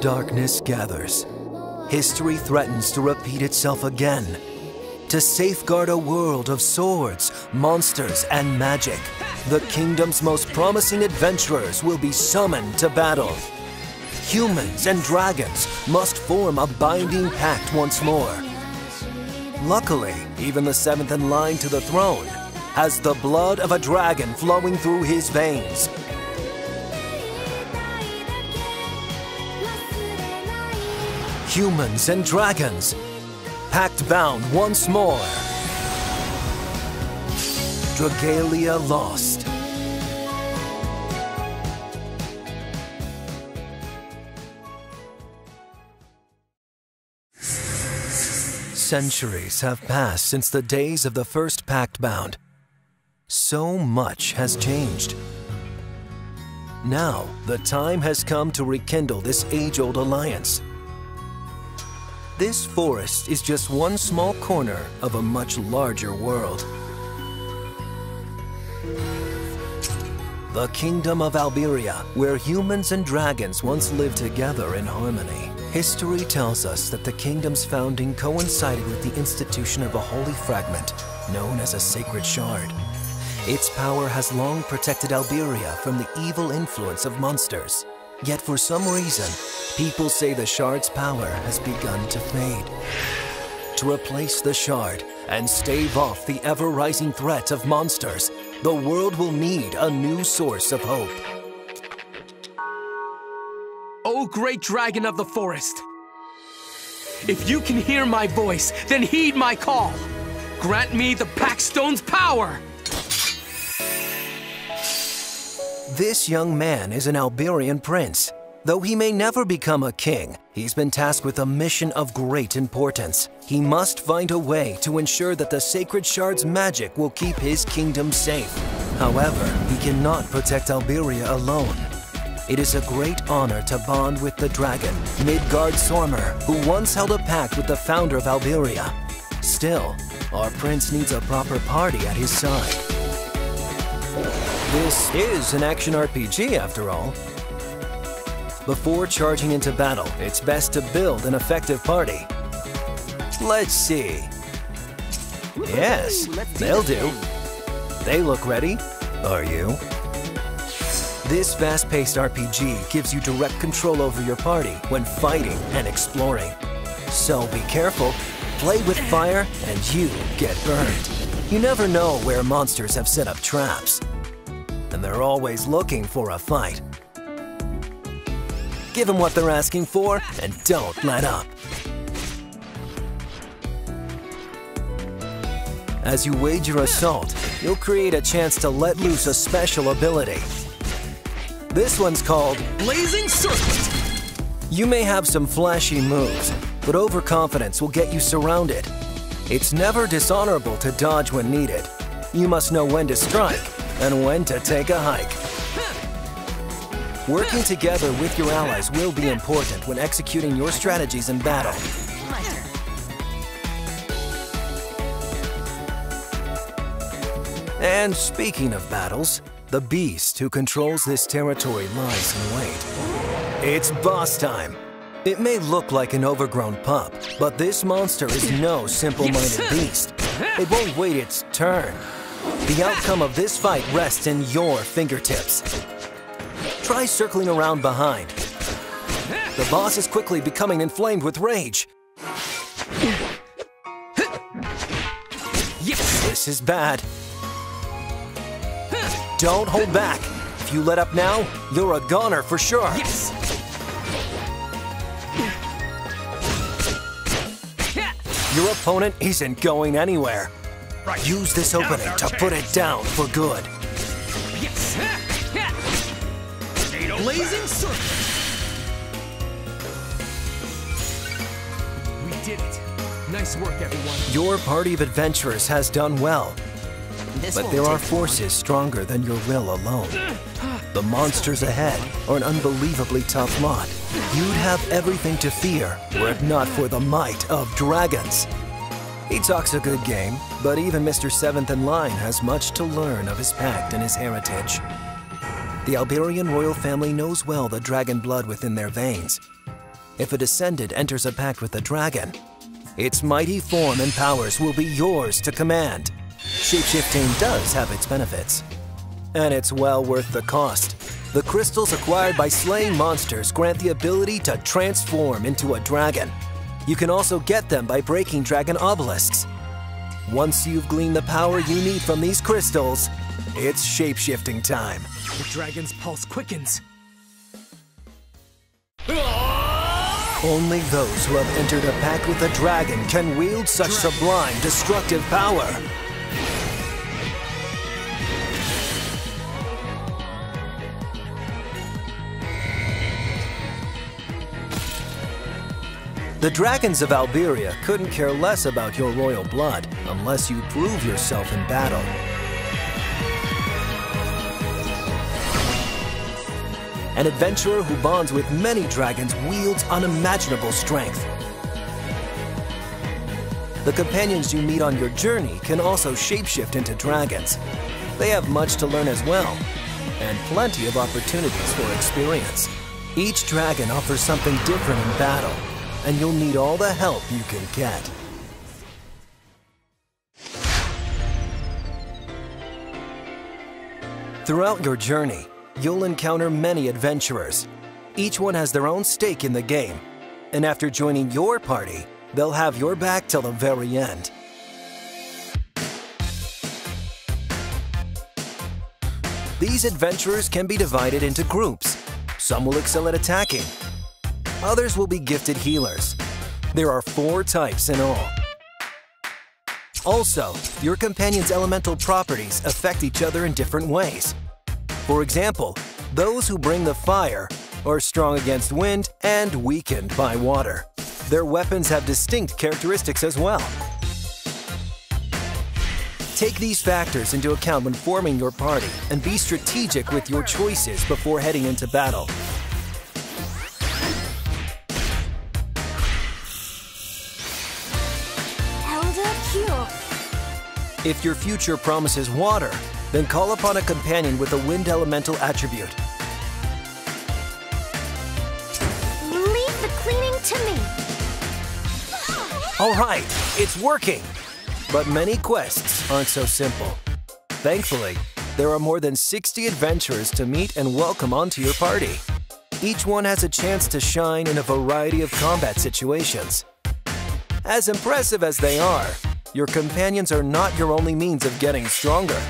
darkness gathers. History threatens to repeat itself again. To safeguard a world of swords, monsters, and magic, the kingdom's most promising adventurers will be summoned to battle. Humans and dragons must form a binding pact once more. Luckily, even the seventh in line to the throne has the blood of a dragon flowing through his veins. Humans and dragons, pact bound once more. Dragalia Lost. Centuries have passed since the days of the first pact bound. So much has changed. Now, the time has come to rekindle this age-old alliance. This forest is just one small corner of a much larger world. The Kingdom of Alberia, where humans and dragons once lived together in harmony. History tells us that the kingdom's founding coincided with the institution of a holy fragment known as a sacred shard. Its power has long protected Alberia from the evil influence of monsters. Yet for some reason, people say the shard's power has begun to fade. To replace the shard and stave off the ever-rising threat of monsters, the world will need a new source of hope. O great dragon of the forest! If you can hear my voice, then heed my call! Grant me the Packstone's power! This young man is an Alberian prince. Though he may never become a king, he's been tasked with a mission of great importance. He must find a way to ensure that the Sacred Shard's magic will keep his kingdom safe. However, he cannot protect Alberia alone. It is a great honor to bond with the dragon, Midgard Sormer, who once held a pact with the founder of Alberia. Still, our prince needs a proper party at his side. This is an action RPG, after all. Before charging into battle, it's best to build an effective party. Let's see. Yes, they'll do. They look ready. Are you? This fast-paced RPG gives you direct control over your party when fighting and exploring. So be careful, play with fire, and you get burned. You never know where monsters have set up traps. And they're always looking for a fight. Give them what they're asking for, and don't let up. As you wage your assault, you'll create a chance to let loose a special ability. This one's called Blazing Circuit! You may have some flashy moves, but overconfidence will get you surrounded. It's never dishonorable to dodge when needed. You must know when to strike and when to take a hike. Working together with your allies will be important when executing your strategies in battle. And speaking of battles, the beast who controls this territory lies in wait. It's boss time. It may look like an overgrown pup, but this monster is no simple-minded beast. It won't wait its turn. The outcome of this fight rests in your fingertips. Try circling around behind. The boss is quickly becoming inflamed with rage. Yes! This is bad. Don't hold back. If you let up now, you're a goner for sure. Yes! Your opponent isn't going anywhere. Right. Use this opening to put it down for good. Yes! Blazing Circuit! We did it. Nice work, everyone. Your party of adventurers has done well. But there are forces stronger than your will alone. The monsters ahead are an unbelievably tough lot. You'd have everything to fear were it not for the might of dragons. He talks a good game, but even Mr. Seventh in Line has much to learn of his pact and his heritage. The Alberian royal family knows well the dragon blood within their veins. if a descendant enters a pact with a dragon. Its mighty form and powers will be yours to command. Shapeshifting does have its benefits, and it's well worth the cost. The crystals acquired by slaying monsters grant the ability to transform into a dragon. You can also get them by breaking dragon obelisks. Once you've gleaned the power you need from these crystals, it's shapeshifting time. The dragon's pulse quickens. Only those who have entered a pact with a dragon can wield such sublime, destructive power. The dragons of Alberia couldn't care less about your royal blood unless you prove yourself in battle. An adventurer who bonds with many dragons wields unimaginable strength. The companions you meet on your journey can also shapeshift into dragons. They have much to learn as well, and plenty of opportunities for experience. Each dragon offers something different in battle, and you'll need all the help you can get. Throughout your journey, you'll encounter many adventurers. Each one has their own stake in the game, and after joining your party, they'll have your back till the very end. These adventurers can be divided into groups. Some will excel at attacking. Others will be gifted healers. There are 4 types in all. Also, your companion's elemental properties affect each other in different ways. For example, those who bring the fire are strong against wind and weakened by water. Their weapons have distinct characteristics as well. Take these factors into account when forming your party and be strategic with your choices before heading into battle. If your future promises water, then call upon a companion with a wind elemental attribute. Leave the cleaning to me. All right, it's working. But many quests aren't so simple. Thankfully, there are more than 60 adventurers to meet and welcome onto your party. Each one has a chance to shine in a variety of combat situations. As impressive as they are, your companions are not your only means of getting stronger.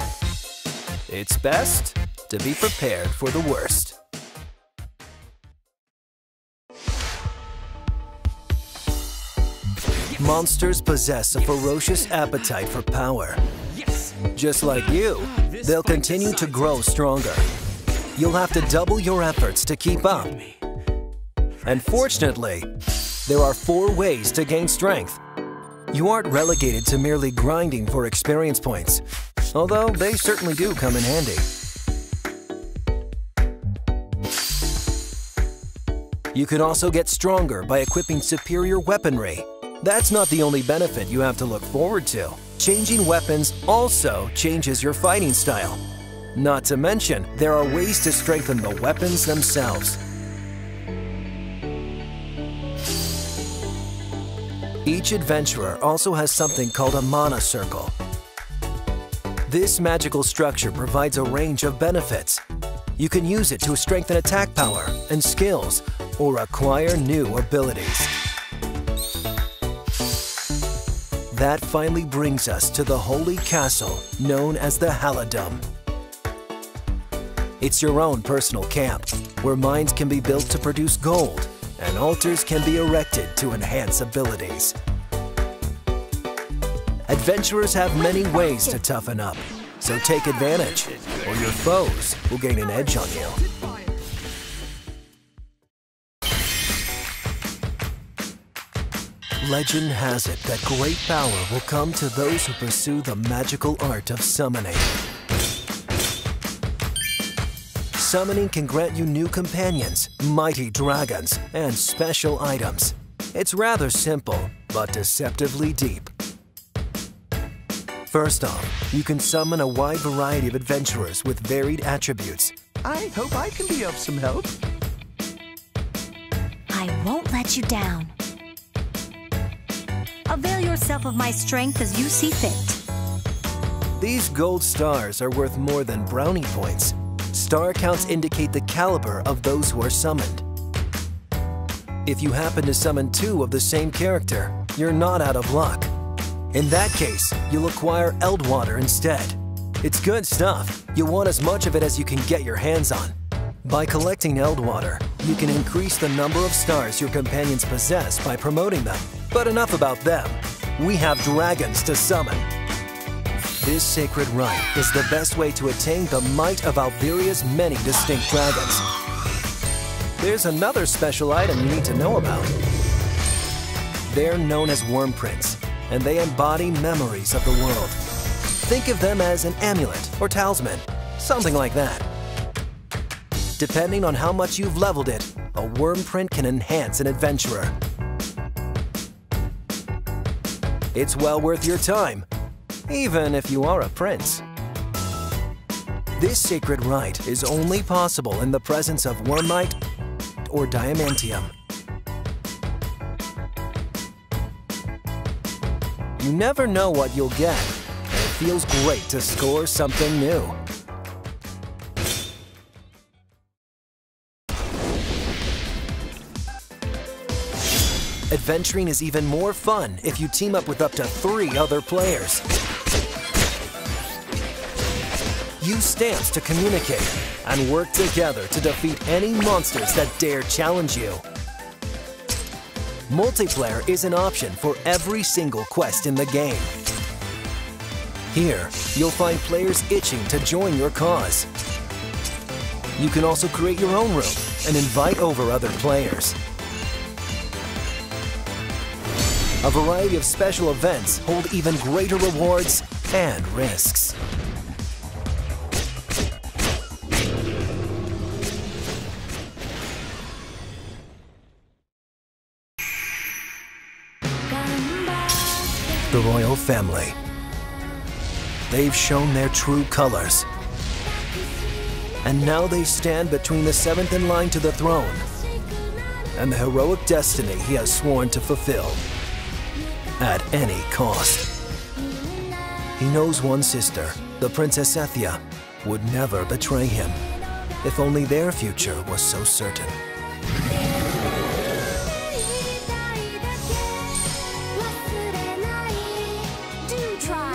It's best to be prepared for the worst. Monsters possess a ferocious appetite for power. Just like you, they'll continue to grow stronger. You'll have to double your efforts to keep up. And fortunately, there are 4 ways to gain strength. You aren't relegated to merely grinding for experience points, although they certainly do come in handy. You can also get stronger by equipping superior weaponry. That's not the only benefit you have to look forward to. Changing weapons also changes your fighting style. Not to mention, there are ways to strengthen the weapons themselves. Each adventurer also has something called a mana circle. This magical structure provides a range of benefits. You can use it to strengthen attack power and skills, or acquire new abilities. That finally brings us to the holy castle known as the Halidom. It's your own personal camp, where mines can be built to produce gold, and altars can be erected to enhance abilities. Adventurers have many ways to toughen up, so take advantage, or your foes will gain an edge on you. Legend has it that great power will come to those who pursue the magical art of summoning. Summoning can grant you new companions, mighty dragons, and special items. It's rather simple, but deceptively deep. First off, you can summon a wide variety of adventurers with varied attributes. I hope I can be of some help. I I won't let you down. Avail yourself of my strength as you see fit. These gold stars are worth more than brownie points. Star counts indicate the caliber of those who are summoned. If you happen to summon 2 of the same character, you're not out of luck. In that case, you'll acquire Eldwater instead. It's good stuff. You'll want as much of it as you can get your hands on. By collecting Eldwater, you can increase the number of stars your companions possess by promoting them. But enough about them. We have dragons to summon. This sacred rite is the best way to attain the might of Alberia's many distinct dragons. There's another special item you need to know about. They're known as worm prints, and they embody memories of the world. Think of them as an amulet or talisman, something like that. Depending on how much you've leveled it, a worm print can enhance an adventurer. It's well worth your time, even if you are a prince. This sacred rite is only possible in the presence of wormite or diamantium. You never know what you'll get, and it feels great to score something new. Adventuring is even more fun if you team up with up to 3 other players. Use stamps to communicate and work together to defeat any monsters that dare challenge you. Multiplayer is an option for every single quest in the game. Here, you'll find players itching to join your cause. You can also create your own room and invite over other players. A variety of special events hold even greater rewards and risks. The royal family. They've shown their true colors. And now they stand between the 7th in line to the throne and the heroic destiny he has sworn to fulfill. At any cost. He knows one sister, the Princess Ethia, would never betray him, if only their future was so certain.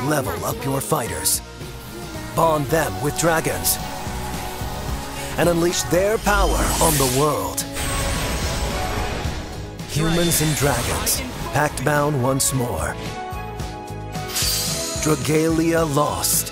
Level up your fighters, bond them with dragons, and unleash their power on the world. Humans and dragons, pact bound once more. Dragalia Lost.